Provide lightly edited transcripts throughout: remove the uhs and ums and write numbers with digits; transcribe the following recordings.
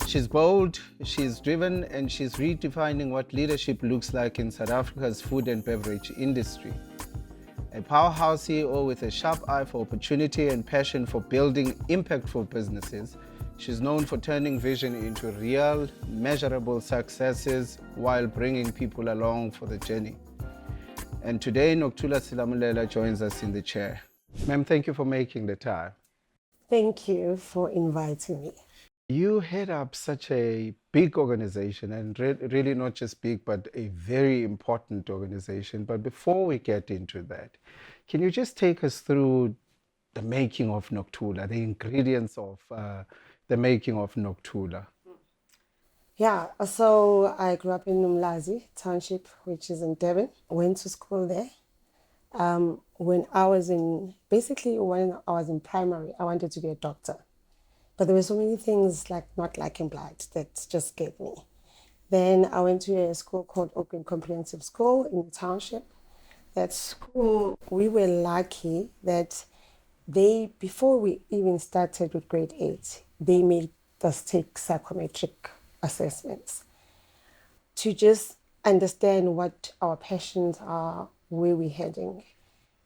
She's bold, she's driven, and she's redefining what leadership looks like in South Africa's food and beverage industry. A powerhouse CEO with a sharp eye for opportunity and passion for building impactful businesses, she's known for turning vision into real, measurable successes while bringing people along for the journey. And today, Nokuthula Silamulela joins us in the chair. Ma'am, thank you for making the time. Thank you for inviting me. You head up such a big organization, and really not just big, but a very important organization. But before we get into that, can you just take us through the making of Nokuthula, the ingredients of the making of Nokuthula? Yeah, so I grew up in Umlazi Township, which is in Durban. Went to school there. When I was in primary, I wanted to be a doctor. But there were so many things like not liking blood that just scared me. Then I went to a school called Oakland Comprehensive School in the township. That school, we were lucky that before we even started with grade 8, they made us take psychometric assessments to just understand what our passions are, where we're heading.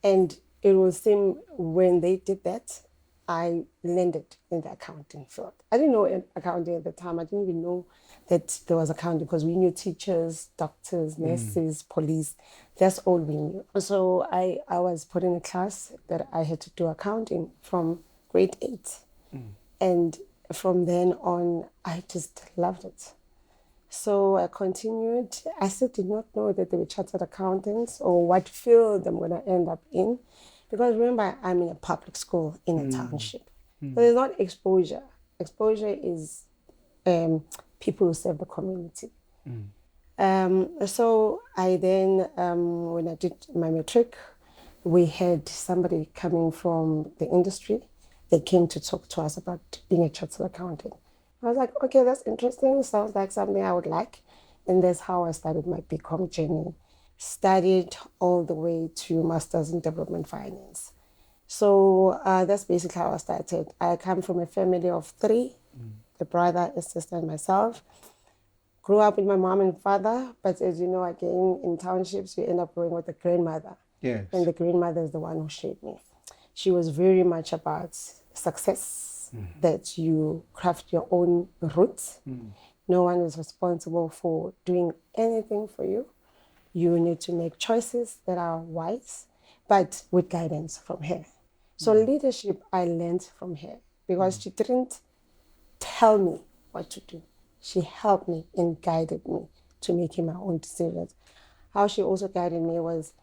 And it will seem when they did that, I landed in the accounting field. I didn't know accounting at the time. I didn't even know that there was accounting because we knew teachers, doctors, nurses, police. That's all we knew. So I was put in a class that I had to do accounting from grade 8. And from then on, I just loved it. So I continued. I still did not know that they were chartered accountants or what field I'm going to end up in. Because remember, I'm in a public school in a township. So there's not exposure. Exposure is people who serve the community. So I then, when I did my matric, we had somebody coming from the industry. They came to talk to us about being a chartered accountant. I was like, okay, that's interesting. Sounds like something I would like. And that's how I started my BCom journey. Studied all the way to Masters in Development Finance. So that's basically how I started. I come from a family of 3, a brother, a sister, and myself. Grew up with my mom and father, but as you know, again, in townships, you end up growing with a grandmother. Yes. And the grandmother is the one who shaped me. She was very much about success, that you craft your own route. No one is responsible for doing anything for you. You need to make choices that are wise, but with guidance from her. So leadership, I learned from her because she didn't tell me what to do. She helped me and guided me to making my own decisions. How she also guided me was,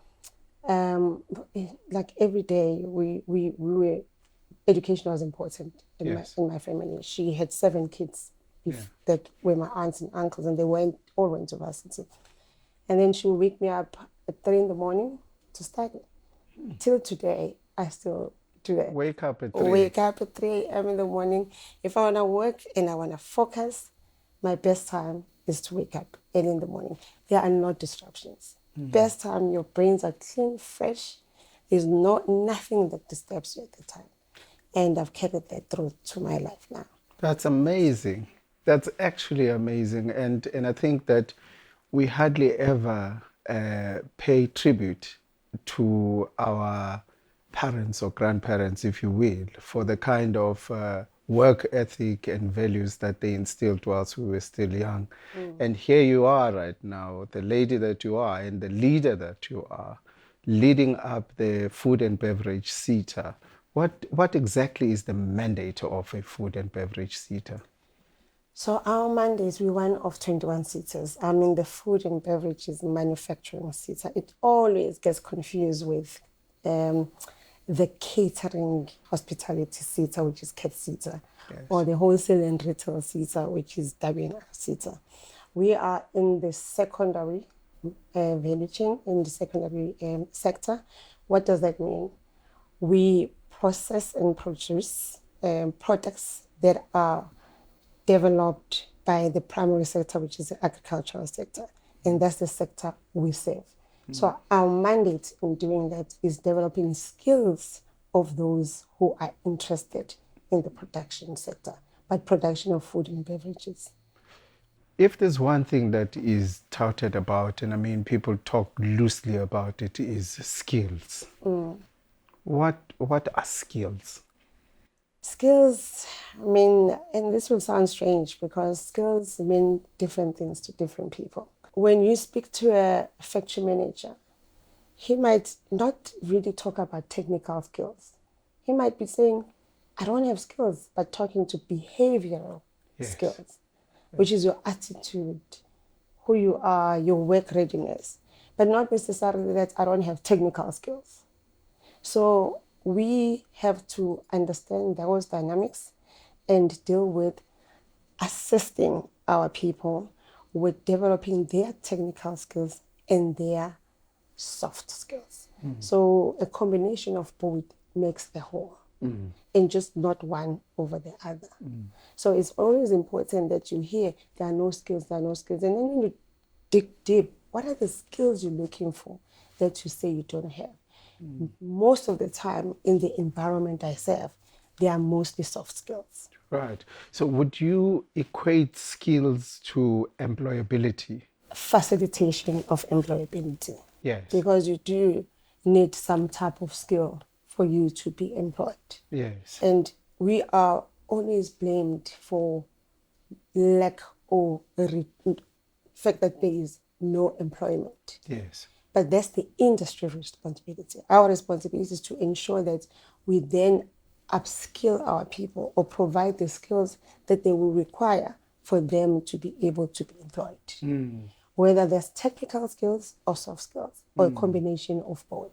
like every day, we were, education was important in my family. She had 7 kids that were my aunts and uncles, and they all went to varsity. And then she would wake me up at 3 a.m. to study. Till today, I still do that. Wake up at 3. Wake up at 3 a.m. in the morning. If I want to work and I want to focus, my best time is to wake up early in the morning. There are no disruptions. Best time, your brains are clean, fresh. There's nothing that disturbs you at the time. And I've carried that through to my life now. That's amazing. That's actually amazing. And I think that we hardly ever pay tribute to our parents or grandparents, if you will, for the kind of work ethic and values that they instilled whilst we were still young. And here you are right now, the lady that you are and the leader that you are, leading up the food and beverage SETA. What exactly is the mandate of a food and beverage SETA? So our mandate, we're one of 21 SETAs. I mean, the food and beverages manufacturing SETA. It always gets confused with the catering hospitality sector, which is CAT sector, Yes. or the wholesale and retail sector, which is WNR sector. We are in the secondary value chain, in the secondary sector. What does that mean? We process and produce products that are developed by the primary sector, which is the agricultural sector, and that's the sector we serve. So our mandate in doing that is developing skills of those who are interested in the production sector, but production of food and beverages. If there's one thing that is touted about, and I mean people talk loosely about it, is skills. What are skills? Skills, I mean, and this will sound strange because skills mean different things to different people. When you speak to a factory manager, he might not really talk about technical skills. He might be saying, I don't have skills, but talking to behavioral skills, which is your attitude, who you are, your work readiness, but not necessarily that I don't have technical skills. So we have to understand those dynamics and deal with assisting our people with developing their technical skills and their soft skills. So a combination of both makes a whole, and just not one over the other. So it's always important that you hear there are no skills, and then when you dig deep, what are the skills you're looking for that you say you don't have? Most of the time in the environment I serve, they are mostly soft skills. Right. So would you equate skills to employability? Facilitation of employability. Yes. Because you do need some type of skill for you to be employed. Yes. And we are always blamed for lack or fact that there is no employment. Yes. But that's the industry responsibility. Our responsibility is to ensure that we then upskill our people or provide the skills that they will require for them to be able to be employed. Whether that's technical skills or soft skills, or a combination of both.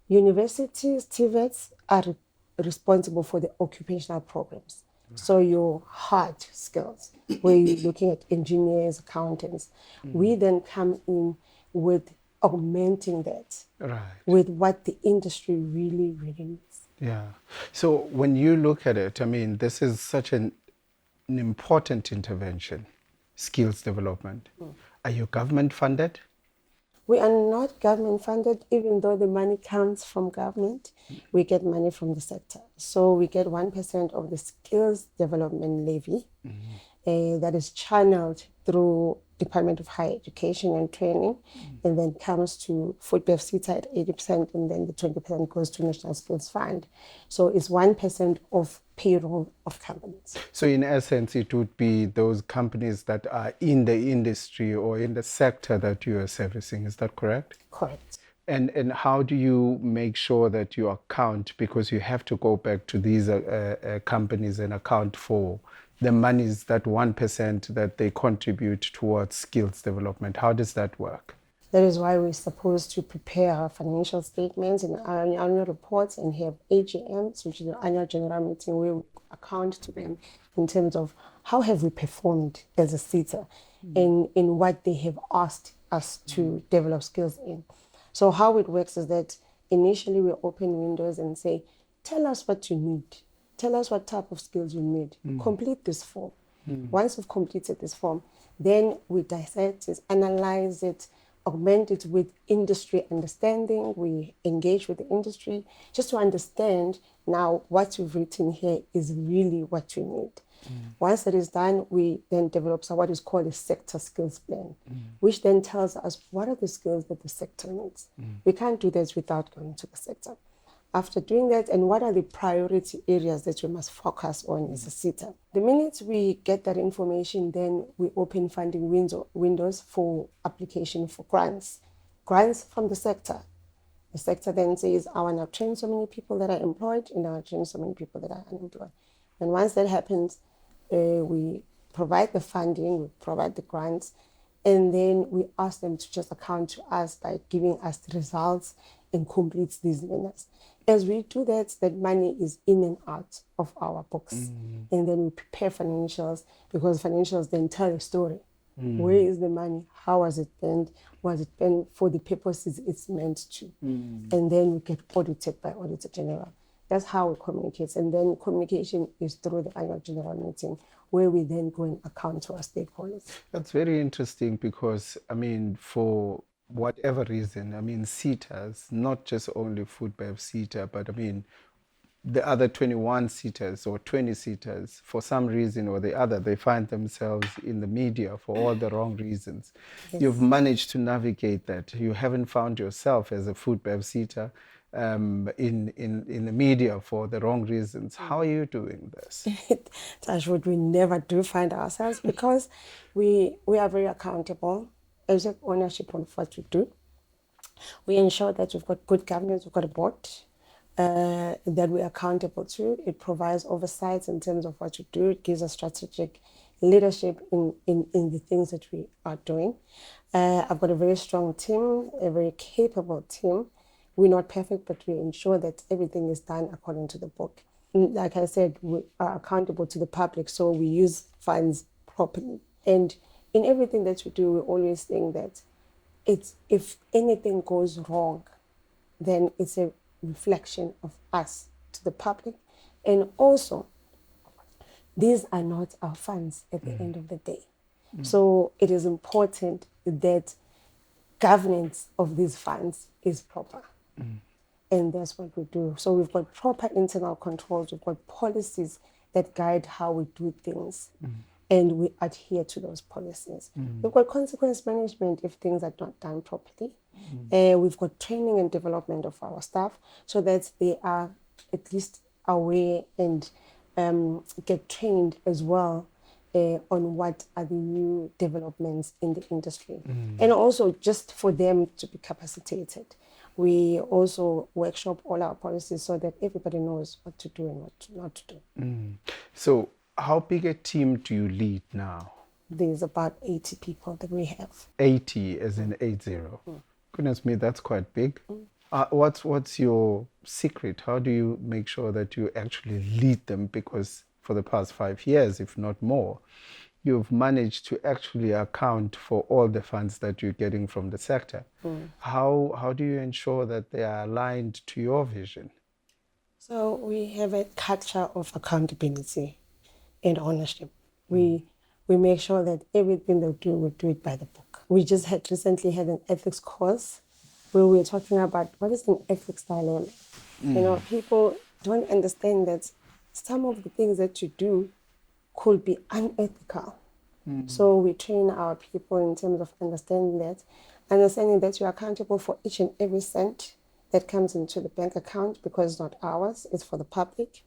Universities, TVETs are responsible for the occupational programs. So your hard skills, where you're looking at engineers, accountants, we then come in with augmenting that with what the industry really, really needs. Yeah. So when you look at it, I mean, this is such an important intervention, skills development. Are you government funded? We are not government funded, even though the money comes from government. We get money from the sector. So we get 1% of the skills development levy that is channeled through Department of Higher Education and Training, and then comes to Food Bev CETA at 80%, and then the 20% goes to National Skills Fund. So it's 1% of payroll of companies. So in essence, it would be those companies that are in the industry or in the sector that you are servicing. Is that correct? Correct. And how do you make sure that you account, because you have to go back to these companies and account for the monies, that 1% that they contribute towards skills development? How does that work? That is why we're supposed to prepare our financial statements and our annual reports and have AGMs, which is the annual general meeting, where we account to them in terms of how have we performed as a SETA in what they have asked us to develop skills in. So how it works is that initially we open windows and say, tell us what you need. Tell us what type of skills you need. Complete this form. Once you've completed this form, then we dissect it, analyze it, augment it with industry understanding. We engage with the industry just to understand now what you've written here is really what you need. Once that is done, we then develop what is called a sector skills plan, which then tells us what are the skills that the sector needs. We can't do this without going to the sector. After doing that, and what are the priority areas that we must focus on as a SETA? The minute we get that information, then we open funding windows for application for grants. Grants from the sector. The sector then says, I want to train so many people that are employed, and I want to train so many people that are unemployed. And once that happens, we provide the funding, we provide the grants, and then we ask them to just account to us by giving us the results and complete these winners. as we do that, that money is in and out of our books. And then we prepare financials, because financials then tell a story. Where is the money? How was it spent? Was it spent for the purposes it's meant to? And then we get audited by Auditor General. That's how we communicate. And then communication is through the annual general meeting, where we then go and account to our stakeholders. That's very interesting because, I mean, for whatever reason, I mean, seaters, not just only Foodbev seater, but I mean, the other 21 seaters or 20 seaters, for some reason or the other, they find themselves in the media for all the wrong reasons. Yes. You've managed to navigate that. You haven't found yourself as a Foodbev seater in the media for the wrong reasons. How are you doing this? That's what we never do find ourselves, because we are very accountable. There's like ownership on what we do. We ensure that we've got good governance, we've got a board that we're accountable to. It provides oversight in terms of what we do. It gives us strategic leadership in the things that we are doing. I've got a very strong team, a very capable team. We're not perfect, but we ensure that everything is done according to the book. Like I said, we are accountable to the public, so we use funds properly. And in everything that we do, we always think that if anything goes wrong, then it's a reflection of us to the public. And also, these are not our funds at the end of the day. So it is important that governance of these funds is proper. And that's what we do. So we've got proper internal controls, we've got policies that guide how we do things, and we adhere to those policies. We've got consequence management if things are not done properly. We've got training and development of our staff so that they are at least aware and get trained as well on what are the new developments in the industry. And also just for them to be capacitated. We also workshop all our policies so that everybody knows what to do and what not to do. So how big a team do you lead now? There's about 80 people that we have. 80 as in 80. Goodness me, that's quite big. What's your secret? How do you make sure that you actually lead them? Because for the past 5 years, if not more, you've managed to actually account for all the funds that you're getting from the sector. How do you ensure that they are aligned to your vision? So we have a culture of accountability and ownership. We make sure that everything that we do it by the book. We just recently had an ethics course where we were talking about what is an ethics dilemma. You know, people don't understand that some of the things that you do could be unethical. So we train our people in terms of understanding that you're accountable for each and every cent that comes into the bank account, because it's not ours, it's for the public.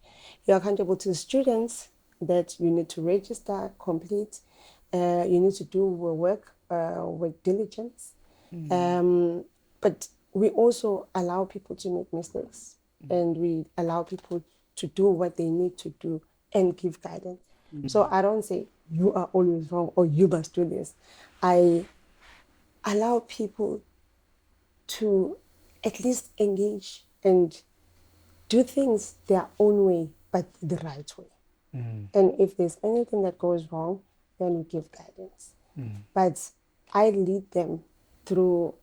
You're accountable to the students, that you need to register, complete, you need to do work with diligence. But we also allow people to make mistakes, and we allow people to do what they need to do and give guidance. So I don't say you are always wrong or you must do this. I allow people to at least engage and do things their own way, but the right way. And if there's anything that goes wrong, then we give guidance. But I lead them through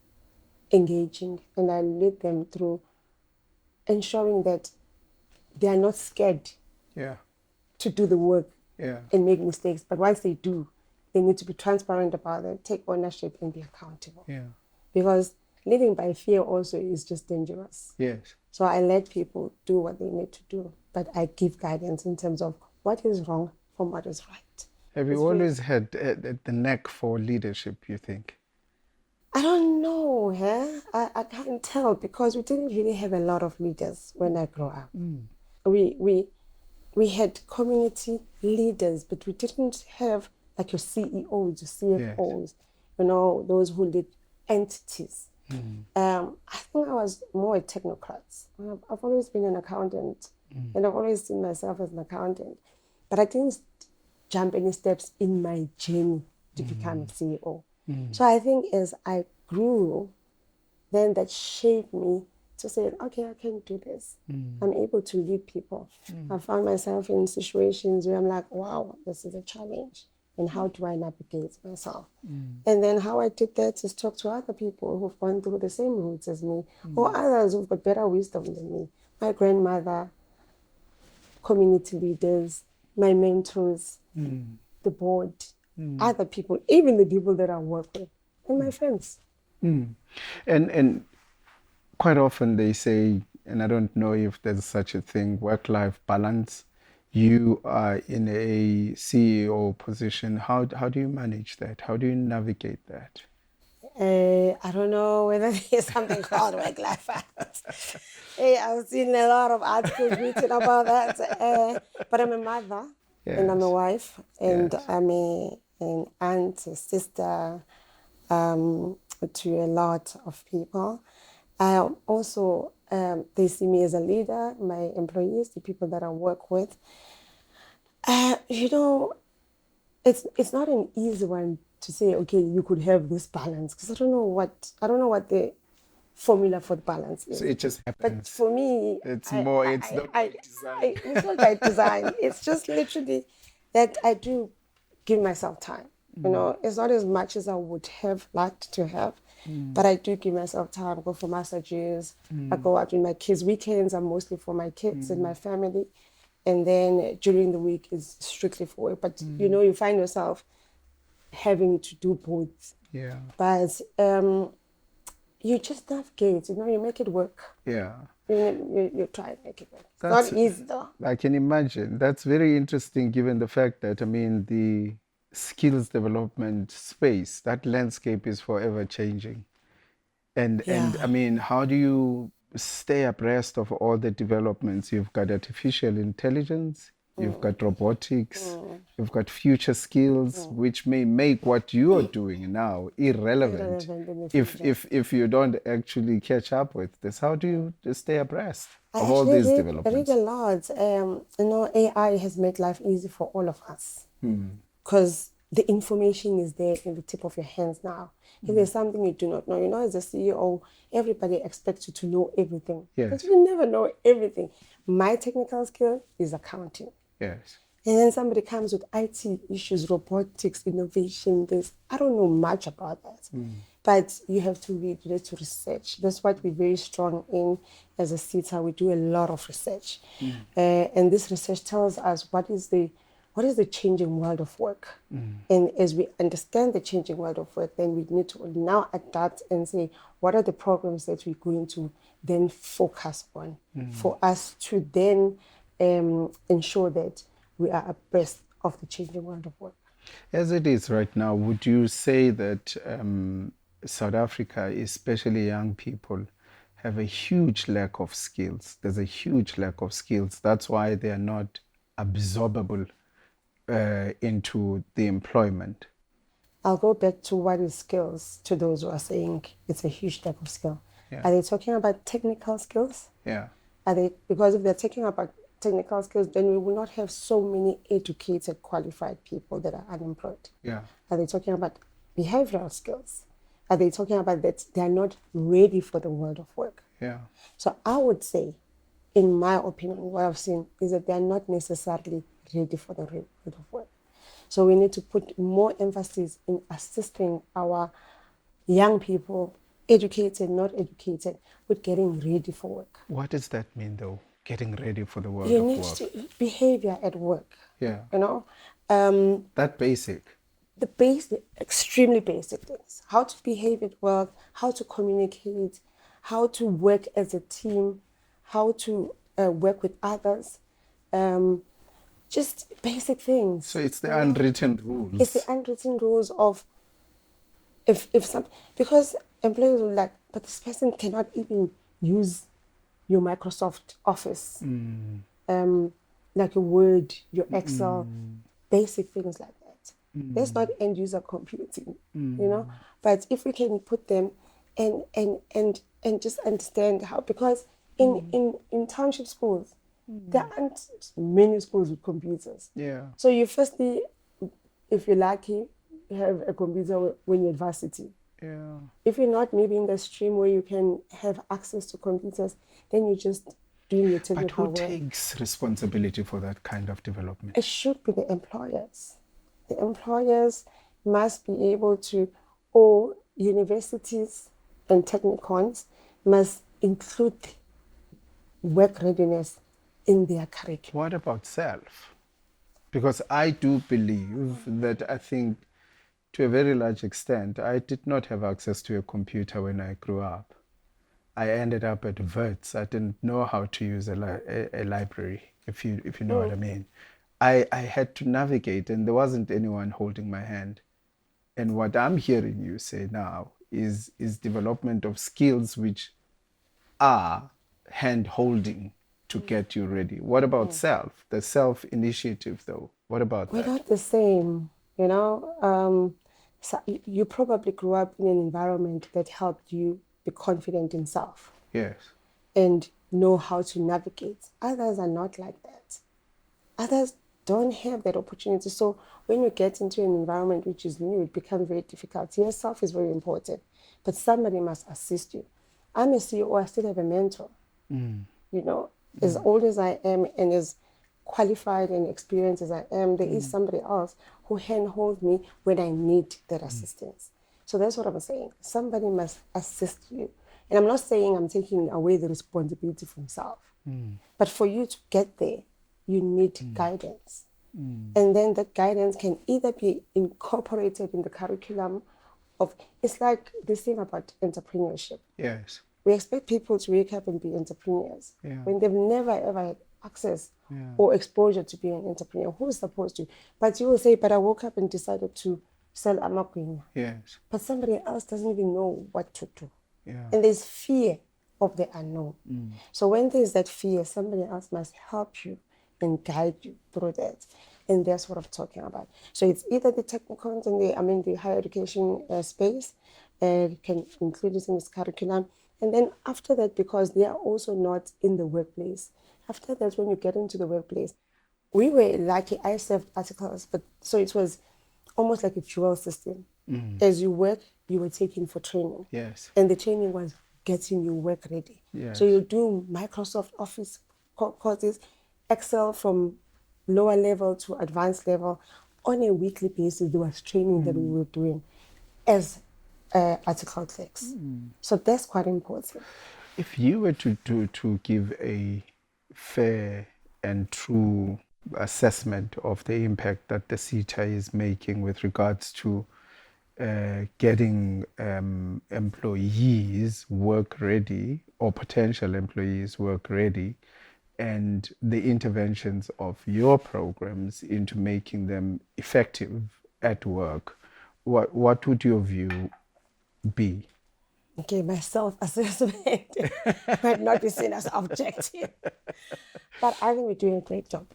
engaging, and I lead them through ensuring that they are not scared to do the work and make mistakes. But once they do, they need to be transparent about it, take ownership, and be accountable. Because living by fear also is just dangerous. So I let people do what they need to do, but I give guidance in terms of what is wrong from what is right. Have you always had the knack for leadership, you think? I don't know, I can't tell, because we didn't really have a lot of leaders when I grew up. We had community leaders, but we didn't have like your CEOs, your CFOs, you know, those who lead entities. I think I was more a technocrat. I've always been an accountant, and I've always seen myself as an accountant, but I didn't jump any steps in my journey to become a CEO. So I think as I grew, then that shaped me to say, okay, I can do this. I'm able to lead people. I found myself in situations where I'm like, wow, this is a challenge. And how do I navigate myself? And then how I did that is talk to other people who've gone through the same routes as me, or others who've got better wisdom than me. My grandmother, community leaders, my mentors, the board, other people, even the people that I work with, and my friends. And quite often they say, and I don't know if there's such a thing, work-life balance. You are in a CEO position. How do you manage that? How do you navigate that? I don't know whether there's something called work-life balance. I've seen a lot of articles written about that. But I'm a mother, and I'm a Yes. wife, and Yes. I'm an aunt, a sister to a lot of people. I am also, they see me as a leader, my employees, the people that I work with. You know, it's not an easy one to say, okay, you could have this balance, because I don't know what the formula for the balance is. So it just But happens. for me, It's more, it's not by design. it's not by design. It's just literally that I do give myself time. You know, it's not as much as I would have liked to have, but I do give myself time. Go for massages. I go out with my kids. Weekends are mostly for my kids and my family. And then during the week is strictly for work. But, you know, you find yourself having to do both. Yeah. But you just navigate, you know, you make it work. Yeah. You try and make it work. It's That's, not easy though. I can imagine. That's very interesting given the fact that, I mean, the skills development space, that landscape is forever changing. And Yeah. I mean, how do you stay abreast of all the developments? You've got artificial intelligence, you've got robotics, you've got future skills, which may make what you are doing now irrelevant Irrelevant in the if future. if you don't actually catch up with this. How do you stay abreast I of all actually these read a developments? lot. You know, AI has made life easy for all of us because the information is there in the tip of your hands now. If there's something you do not know, you know, as a CEO, everybody expects you to know everything, but Yes, you never know everything. My technical skill is accounting. yes. And then somebody comes with IT issues, robotics, innovation, this. I don't know much about that. But you have to read, you have to research. That's what we're very strong in as a CETA. We do a lot of research. And this research tells us what is the changing world of work. And as we understand the changing world of work, then we need to now adapt and say, what are the programs that we're going to then focus on for us to then ensure that we are abreast of the changing world of work. As it is right now, would you say that South Africa, especially young people, have a huge lack of skills? There's a huge lack of skills. That's why they are not absorbable into the employment. I'll go back to what is skills to those who are saying it's a huge lack of skill. Yeah. Are they talking about technical skills? Yeah. Are they, because if they're talking about technical skills, then we will not have so many educated, qualified people that are unemployed. Yeah. Are they talking about behavioral skills? Are they talking about that they're not ready for the world of work? Yeah. So I would say, in my opinion, what I've seen is that they're not necessarily ready for the world of work. So we need to put more emphasis in assisting our young people, educated, not educated, with getting ready for work. What does that mean, though? Getting ready for the world You of need work. to behavior at work. Yeah. You know, That basic. the basic, extremely basic things: how to behave at work, how to communicate, how to work as a team, how to work with others. Just basic things. So it's the unwritten rules. It's the unwritten rules of if some, because employers will like, but this person cannot even use your Microsoft Office, like your Word, your Excel, basic things like that. That's not end user computing, you know. But if we can put them and just understand how, because in township schools, there aren't many schools with computers. Yeah. So you firstly, if you're lucky, have a computer when you're at varsity. Yeah. If you're not maybe in the stream where you can have access to computers, then you're just doing your But who technical work. takes responsibility for that kind of development? It should be the employers. The employers must be able to, or universities and technicons must include work readiness in their curriculum. What about self? Because I do believe that I think to a very large extent, I did not have access to a computer when I grew up. I ended up at Verts. I didn't know how to use a library, if you know what I mean. I had to navigate, and there wasn't anyone holding my hand. And what I'm hearing you say now is development of skills which are hand holding to get you ready. What about self? The self initiative, though. What about We're that? not the same, you know. So you probably grew up in an environment that helped you be confident in self Yes. and know how to navigate. Others are not like that. Others don't have that opportunity. So when you get into an environment which is new, it becomes very difficult. Yes, self is very important, but somebody must assist you. I'm a CEO, I still have a mentor. You know, as old as I am and as qualified and experienced as I am, there is somebody else who handholds me when I need that assistance. So that's what I'm saying. Somebody must assist you. And I'm not saying I'm taking away the responsibility from self. But for you to get there, you need guidance. And then that guidance can either be incorporated in the curriculum of, it's like this thing about entrepreneurship. Yes. We expect people to wake up and be entrepreneurs Yeah. when they've never ever had access Yeah. or exposure to being an entrepreneur. Who is supposed to? But you will say, but I woke up and decided to sell amakwina. Yes. But somebody else doesn't even know what to do. Yeah. And there's fear of the unknown. So when there's that fear, somebody else must help you and guide you through that. And that's what I'm talking about. So it's either the technicals and the higher education space, can include this in this curriculum. And then after that, because they are also not in the workplace, after that, when you get into the workplace, we were lucky. I served articles, but so it was almost like a dual system. As you work, you were taken for training. Yes. And the training was getting you work ready. Yes. So you do Microsoft Office courses, Excel from lower level to advanced level. On a weekly basis, there was training that we were doing as article clerks. So that's quite important. If you were to give a fair and true assessment of the impact that the CETA is making with regards to getting employees work ready or potential employees work ready, and the interventions of your programs into making them effective at work, what would your view be? Okay, my self-assessment might not be seen as objective, but I think we're doing a great job.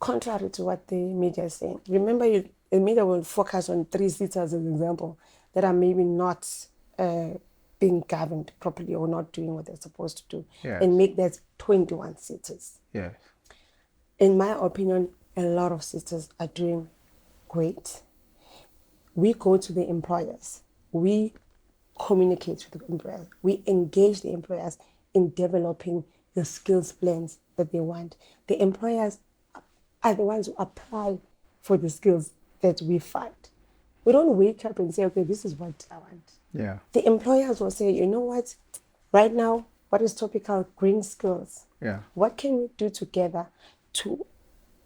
Contrary to what the media is saying. Remember, the media will focus on 3 cities as an example that are maybe not being governed properly or not doing what they're supposed to do, Yes. and make that 21 cities. Yes. In my opinion, a lot of cities are doing great. We go to the employers. We communicate with the employers. We engage the employers in developing the skills plans that they want. The employers are the ones who apply for the skills that we find. We don't wake up and say, okay, this is what I want. Yeah. The employers will say, you know what, right now, what is topical? Green skills. Yeah. What can we do together to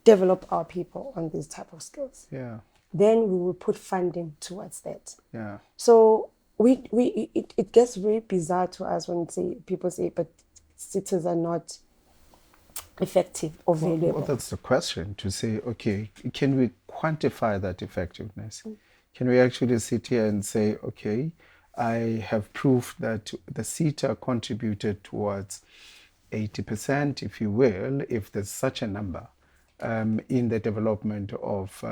develop our people on these type of skills? Yeah. Then we will put funding towards that. Yeah. So it gets very bizarre to us when people say, but cities are not effective or valuable. Well, that's the question, to say, okay, can we quantify that effectiveness? Can we actually sit here and say, okay, I have proof that the CETA contributed towards 80%, if you will, if there's such a number, in the development of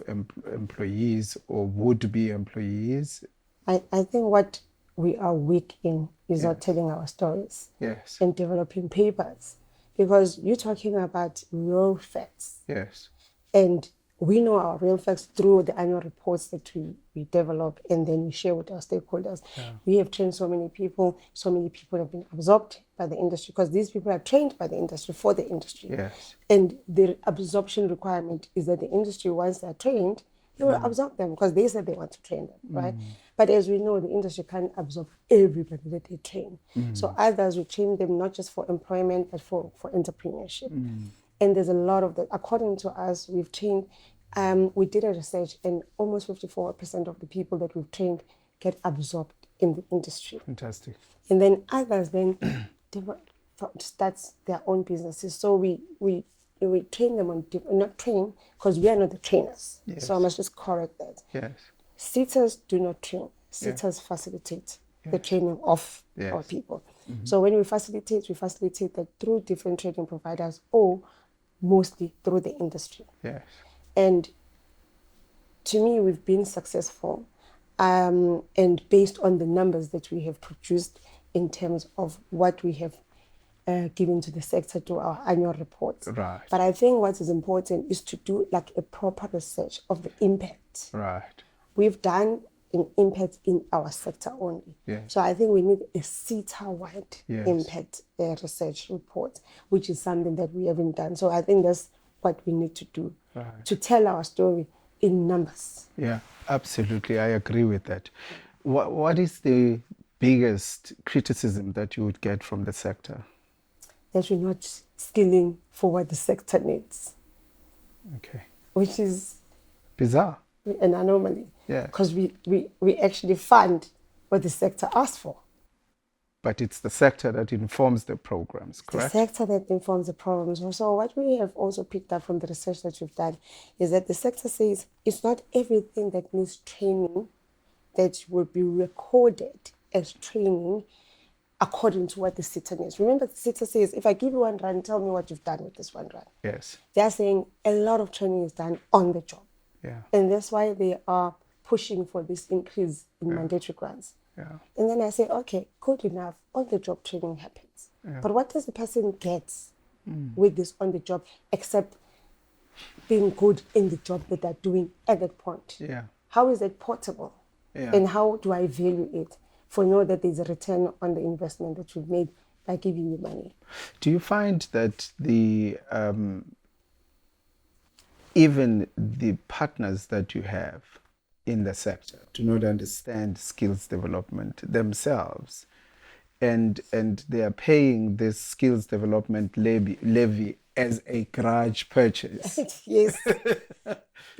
employees or would-be employees? I think what we are weak in is not telling our stories. Yes. And developing papers. Because you're talking about real facts. Yes. And we know our real facts through the annual reports that we develop and then we share with our stakeholders. Yeah. We have trained so many people have been absorbed by the industry because these people are trained by the industry for the industry. Yes. And the absorption requirement is that the industry, once they're trained, they will absorb them because they said they want to train them, right? But as we know, the industry can't absorb everybody that they train. So others, we train them not just for employment, but for entrepreneurship. And there's a lot of that. According to us, we've trained, we did a research and almost 54% of the people that we've trained get absorbed in the industry. Fantastic. And then others then start their own businesses. So we train them on, not train, because we are not the trainers. Yes. So I must just correct that. Yes. Sitters do not train. Sitters facilitate the training of our people. So when we facilitate that through different training providers or mostly through the industry. Yes. And to me, we've been successful, and based on the numbers that we have produced in terms of what we have given to the sector to our annual reports. Right. But I think what is important is to do like a proper research of the impact. Right. We've done an impact in our sector only. Yes. So I think we need a sector-wide Yes. impact research report, which is something that we haven't done. So I think that's what we need to do, to tell our story in numbers. Yeah, absolutely. I agree with that. What is the biggest criticism that you would get from the sector? That we're not skilling for what the sector needs, Okay. which is Bizarre. an anomaly. Yeah. Because we actually fund what the sector asks for. But it's the sector that informs the programs, correct? The sector that informs the programs. So what we have also picked up from the research that we've done is that the sector says it's not everything that needs training that will be recorded as training according to what the sector needs. Remember, the sector says, if I give you R1, tell me what you've done with this R1. Yes. They're saying a lot of training is done on the job. Yeah. And that's why they are pushing for this increase in mandatory grants. Yeah. And then I say, okay, good enough, on-the-job training happens. But what does the person get with this on-the-job except being good in the job that they're doing at that point? Yeah. How is it portable? Yeah. And how do I value it for know that there's a return on the investment that you've made by giving you money? Do you find that the even the partners that you have in the sector do not understand skills development themselves, and they are paying this skills development levy as a grudge purchase? Yes.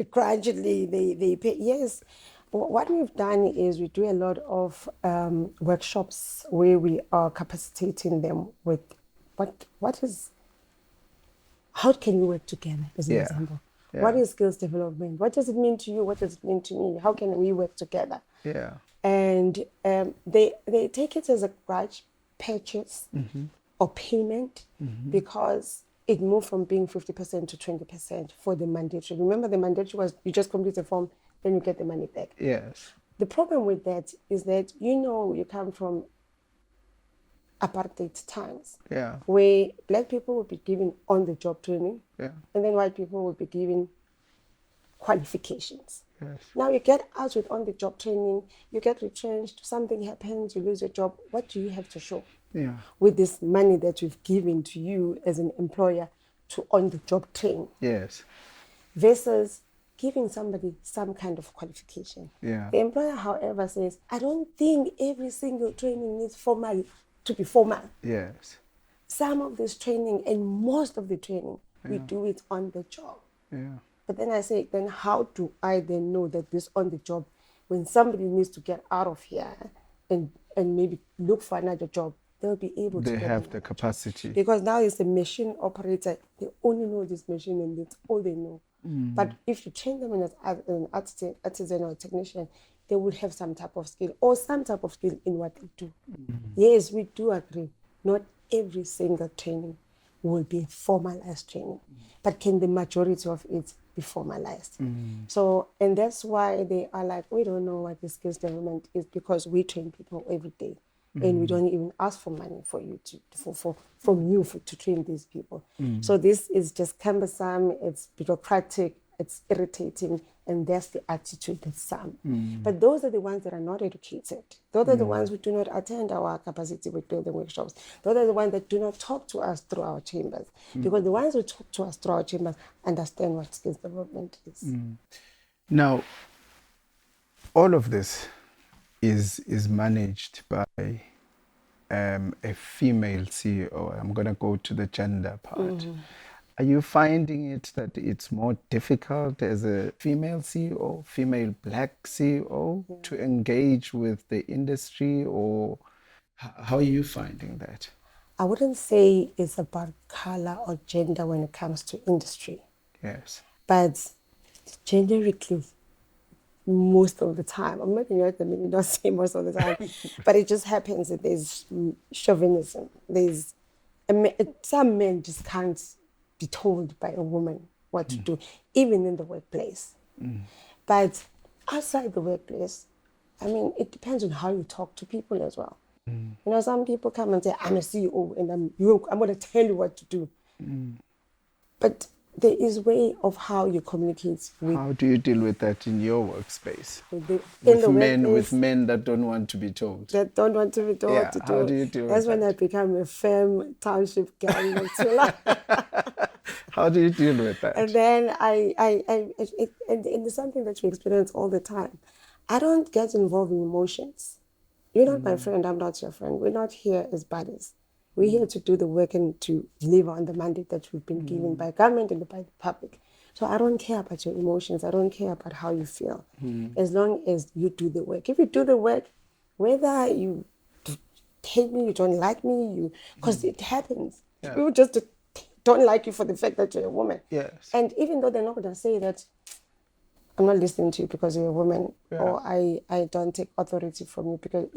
Gradually they pay. Yes. What we've done is we do a lot of workshops where we are capacitating them with how can we work together, as an example. Yeah. What is skills development? What does it mean to you? What does it mean to me? How can we work together? Yeah. And they take it as a grudge purchase or payment because it moved from being 50% to 20% for the mandatory. Remember, the mandatory was you just complete the form, then you get the money back. Yes. The problem with that is that you come from apartheid times, Yeah. where black people will be given on-the-job training, Yeah. and then white people will be given qualifications. Yes. Now you get out with on-the-job training, you get retrenched, something happens, you lose your job. What do you have to show? Yeah. With this money that we've given to you as an employer to on-the-job train, Yes. versus giving somebody some kind of qualification. Yeah. The employer, however, says, I don't think every single training needs to be formal. Yes. Some of this training and most of the training, we do it on the job. Yeah. But then I say, then how do I then know that this on the job, when somebody needs to get out of here and maybe look for another job, they'll be able to They get have another the capacity. job. Because now it's a machine operator. They only know this machine and that's all they know. But if you train them as an artisan or technician, they would have some type of skill or some type of skill in what they do. Yes, we do agree. Not every single training will be formalized training, but can the majority of it be formalized? So, and that's why they are like, we don't know what the skills development is, because we train people every day. And we don't even ask for money for you to train these people. So this is just cumbersome, it's bureaucratic, it's irritating, and that's the attitude that some. But those are the ones that are not educated. Those are the ones who do not attend our capacity with building workshops. Those are the ones that do not talk to us through our chambers. Because the ones who talk to us through our chambers understand what skills development is. Now, all of this is managed by a female CEO. I'm going to go to the gender part. Are you finding it that it's more difficult as a female CEO, female black CEO, to engage with the industry, or how are you finding that? I wouldn't say it's about color or gender when it comes to industry, Yes. but generically, most of the time, I'm making you not say most of the time, but it just happens that there's chauvinism. There's some men just can't be told by a woman what to do, even in the workplace. But outside the workplace, I mean, it depends on how you talk to people as well. You know, some people come and say, I'm a CEO and I'm going to tell you what to do. But there is a way of how you communicate with. How do you deal with that in your workspace? With men that don't want to be told. That don't want to be told Yeah, to do. how do you deal That's with when that? I become a firm township girl. How do you deal with that? And then and it's something that we experience all the time. I don't get involved in emotions. You're not my friend, I'm not your friend. We're not here as buddies. We're here to do the work and to deliver on the mandate that we've been given by government and by the public. So I don't care about your emotions. I don't care about how you feel. As long as you do the work. If you do the work, whether you hate me, you don't like me, because it happens. Yeah. People just don't like you for the fact that you're a woman. Yes. And even though they're not going to say that, I'm not listening to you because you're a woman, or I don't take authority from you, because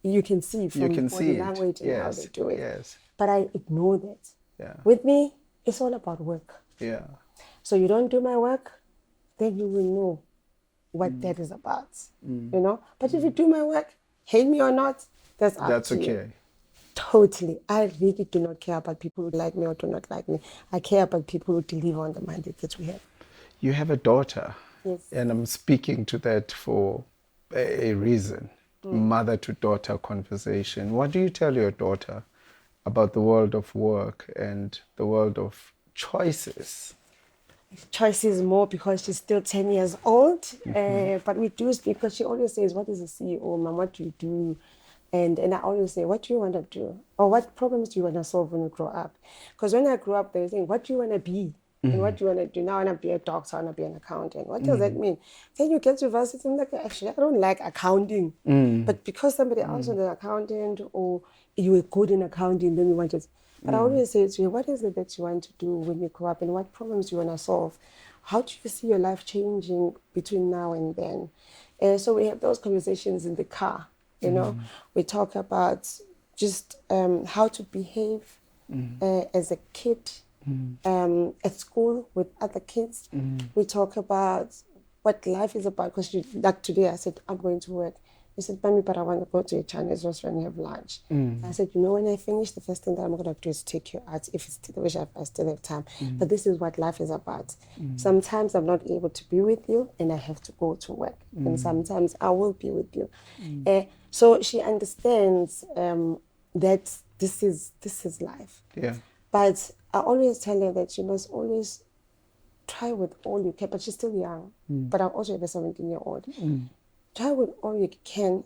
you can see from body language and how they do it. Yes. But I ignore that. Yeah. With me, it's all about work. Yeah. So you don't do my work, then you will know what that is about. You know? But if you do my work, hate me or not, that's up to okay. you. Totally. I really do not care about people who like me or do not like me. I care about people who deliver on the mandate that we have. You have a daughter. Yes. And I'm speaking to that for a reason. Mother to daughter conversation. What do you tell your daughter about the world of work and the world of choices? Choices more because she's still 10 years old. But we do speak, because she always says, what is a CEO, Mom? What do you do? And I always say, what do you want to do? Or what problems do you want to solve when you grow up? Because when I grew up, they were saying, what do you want to be? And what do you want to do? Now I want to be a doctor, I want to be an accountant. What does that mean? Then you get to university, I'm like, actually, I don't like accounting. But because somebody else was an accountant, or you were good in accounting, then you want to. But I always say to you, what is it that you want to do when you grow up, and what problems do you want to solve? How do you see your life changing between now and then? And so we have those conversations in the car, you know. We talk about just how to behave as a kid, at school with other kids. We talk about what life is about, because like today I said, I'm going to work. He said, Mommy, but I want to go to a Chinese restaurant and have lunch. I said, you know, when I finish, the first thing that I'm going to do is take you out, if it's which I still have time. But this is what life is about. Sometimes I'm not able to be with you and I have to go to work. And sometimes I will be with you. So she understands that this is life. Yeah. But I always tell her that she must always try with all you can, but she's still young. But I also have a 17-year-old. Try with all you can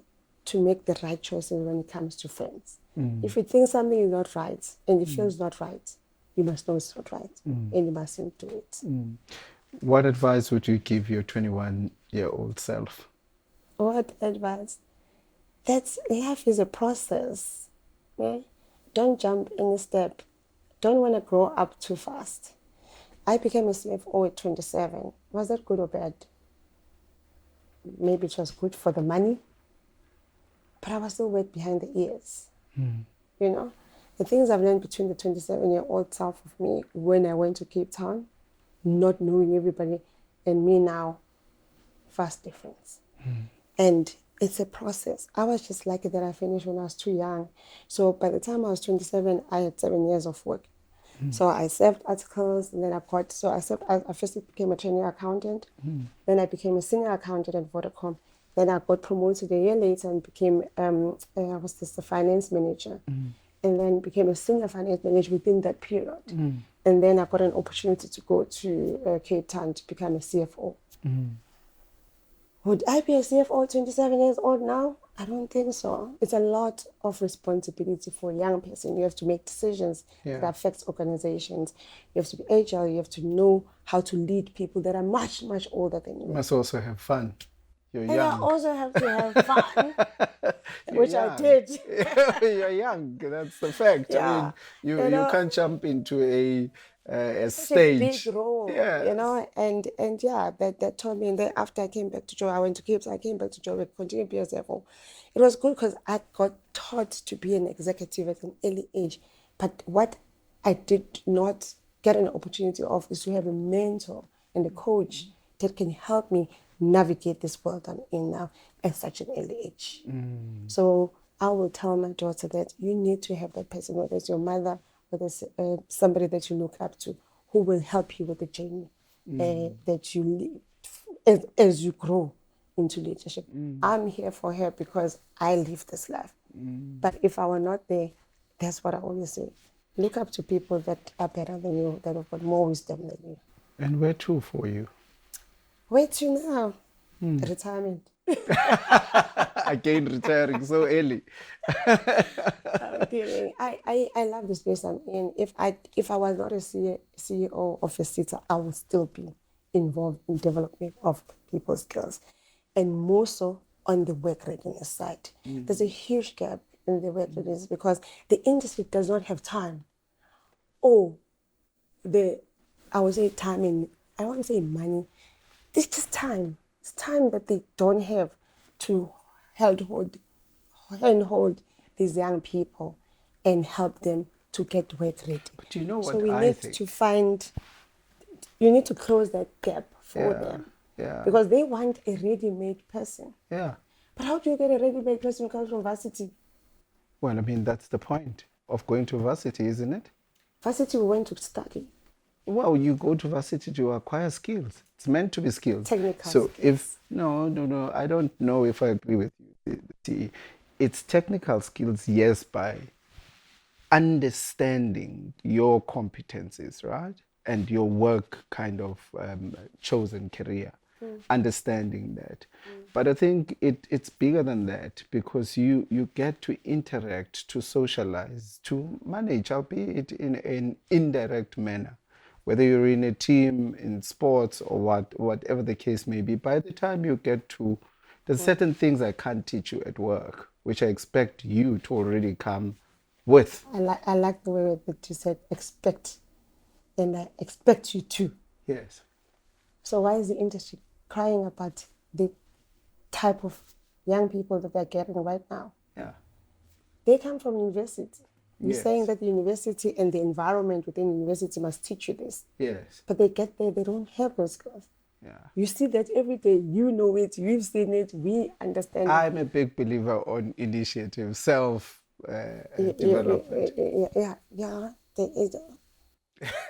to make the right choices when it comes to friends. If you think something is not right and it feels not right, you must know it's not right and you mustn't do it. What advice would you give your 21-year-old self? What advice? That life is a process. Yeah? Don't jump any step. Don't want to grow up too fast. I became a CFO at 27. Was that good or bad? Maybe it was good for the money, but I was still wet behind the ears. You know, the things I've learned between the 27-year-old self of me when I went to Cape Town, not knowing everybody, and me now, vast difference. And it's a process. I was just lucky that I finished when I was too young. So by the time I was 27, I had 7 years of work. So I served articles, and then I first became a trainee accountant. Then I became a senior accountant at Vodacom. Then I got promoted a year later and became the finance manager, and then became a senior finance manager within that period. And then I got an opportunity to go to Cape Town to become a CFO. Would I be a CFO 27 years old now? I don't think so. It's a lot of responsibility for a young person. You have to make decisions that affect organizations. You have to be agile. You have to know how to lead people that are much, much older than you. You must also have fun. You're And young. I also have to have fun, which young. I did. You're young. That's the fact. Yeah. I mean, you can't jump into a Such stage. a big role, Yes. you know, and yeah, that told me. And then after I came back to Joburg, I went to Cape, I came back to Joburg, continued PSFO. It was good because I got taught to be an executive at an early age. But what I did not get an opportunity of is to have a mentor and a coach that can help me navigate this world I'm in now at such an early age. So I will tell my daughter that you need to have that person, whether it's your mother, whether it's somebody that you look up to, who will help you with the journey that you live as you grow into leadership. I'm here for her because I live this life. But if I were not there, that's what I always say. Look up to people that are better than you, that have got more wisdom than you. And where to for you? Where to now? Retirement. Again, retiring so early. I'm kidding. I love the space I'm in. If I was not a CEO of a city, I would still be involved in development of people's skills, and more so on the work readiness side. There's a huge gap in the work readiness because the industry does not have time. I would say time and I don't want to say money. It's just time. It's time that they don't have to handhold these young people and help them to get work ready. But you know what so we I need think? you need to close that gap for them. Yeah. Because they want a ready-made person. Yeah. But how do you get a ready-made person who comes from varsity? Well, I mean, that's the point of going to varsity, isn't it? Varsity, we went to study. Well, you go to varsity to acquire skills. It's meant to be skills. Technical So skills. no, I don't know if I agree with you. See, it's technical skills, yes, by understanding your competencies, right? And your work kind of chosen career, understanding that. But I think it's bigger than that because you get to interact, to socialize, to manage, albeit in an indirect manner. Whether you're in a team, in sports, or whatever the case may be, by the time you get to, there's certain things I can't teach you at work, which I expect you to already come with. I like the way that you said expect, and I expect you to. Yes. So why is the industry crying about the type of young people that they're getting right now? Yeah. They come from university. You're Yes. saying that the university and the environment within the university must teach you this. Yes. But they get there, they don't have those skills. Yeah. You see that every day. You know it. You've seen it. We understand it. I'm a big believer on initiative, self development. Yeah. There is.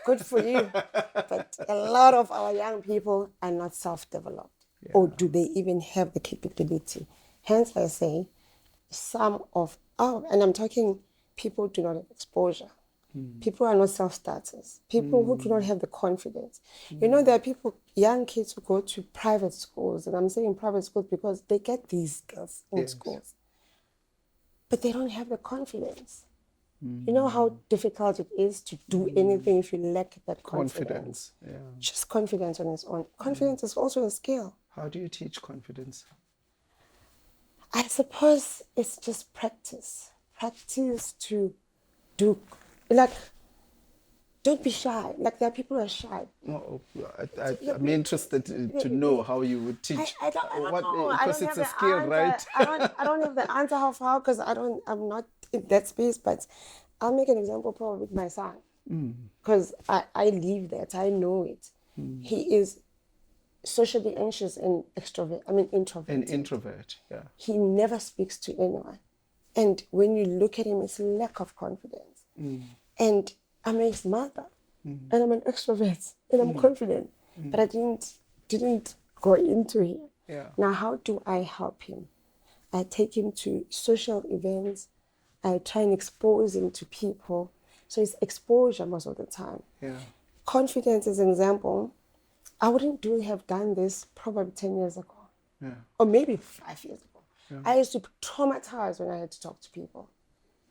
Good for you. But a lot of our young people are not self-developed. Or do they even have the capability? Hence, I say and I'm talking people do not have exposure. People are not self-starters. People who do not have the confidence. You know, there are young kids who go to private schools, and I'm saying private schools because they get these skills in schools. But they don't have the confidence. You know how difficult it is to do anything if you lack that confidence. Yeah. Just confidence on its own. Confidence is also a skill. How do you teach confidence? I suppose it's just practice. Practice to do, like, don't be shy. Like, there are people who are shy. No, I'm interested to know how you would teach. I don't know. Because it's a skill, right? I don't have the answer of how, because I'm not in that space, but I'll make an example probably with my son. Because I live that. I know it. He is socially anxious and introvert. An introvert, yeah. He never speaks to anyone. And when you look at him, it's lack of confidence. And I'm a mother, and I'm an extrovert, and I'm confident, but I didn't go into it. Yeah. Now, how do I help him? I take him to social events. I try and expose him to people. So it's exposure most of the time. Yeah. Confidence is an example. I wouldn't have done this probably 10 years ago. Yeah. Or maybe 5 years ago. Yeah. I used to be traumatized when I had to talk to people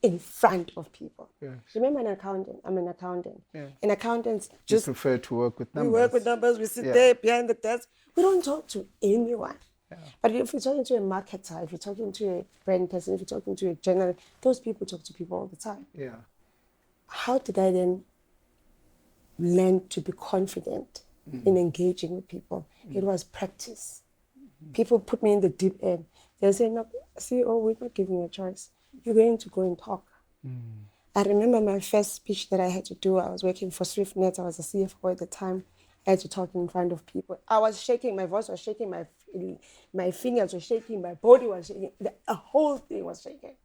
in front of people. Yes. Remember an accountant? I'm an accountant. Yeah. And accountants just prefer to work with numbers. We work with numbers, we sit there behind the desk. We don't talk to anyone. Yeah. But if you're talking to a marketer, if you're talking to a brand person, if you're talking to a journalist, those people talk to people all the time. Yeah. How did I then learn to be confident in engaging with people? It was practice. People put me in the deep end. They'll say, no, CEO, we're not giving you a choice. You're going to go and talk. I remember my first speech that I had to do. I was working for SwiftNet. I was a CFO at the time. I had to talk in front of people. I was shaking. My voice was shaking. My fingers were shaking. My body was shaking. The whole thing was shaking.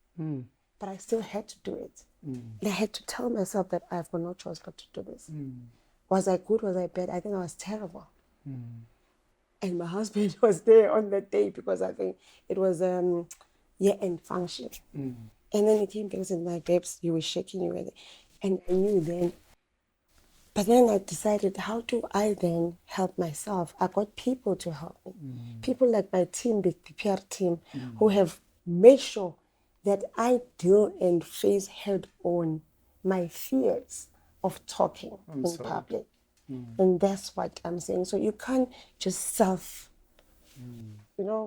But I still had to do it. And I had to tell myself that I've got no choice but to do this. Was I good? Was I bad? I think I was terrible. And my husband was there on that day because I think it was year-end function. And then he came back and said, my babes, you were shaking, you were there. And I knew then. But then I decided, how do I then help myself? I got people to help me. People like my team, the PR team, who have made sure that I deal and face head-on my fears of talking in public. And that's what I'm saying. So you can't just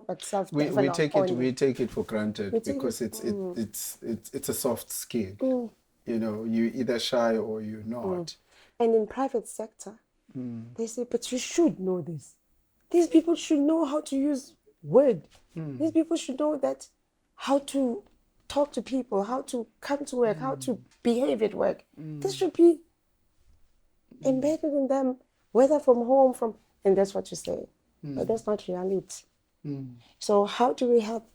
but self-develop. We take it for granted because it's a soft skill. You either shy or you're not. And in private sector, they say, but you should know this. These people should know how to use Word. These people should know that how to talk to people, how to come to work, how to behave at work. This should be embedded in them, whether from home, and that's what you say. But that's not reality. So how do we help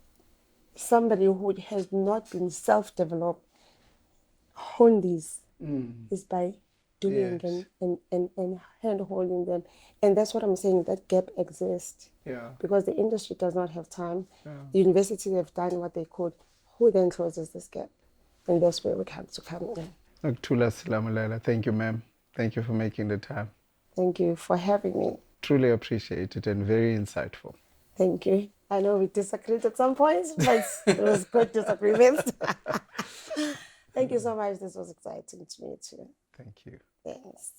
somebody who has not been self-developed hone these? Is by doing and hand-holding them. And that's what I'm saying, that gap exists. Yeah. Because the industry does not have time. Yeah. The universities have done what they could. Who then closes this gap? And that's where we have to come in. Tula Silamulela, thank you, ma'am. Thank you for making the time. Thank you for having me. Truly appreciate it and very insightful. Thank you. I know we disagreed at some points, but it was good disagreements. Thank you so much. This was exciting to me too. Thank you. Thanks.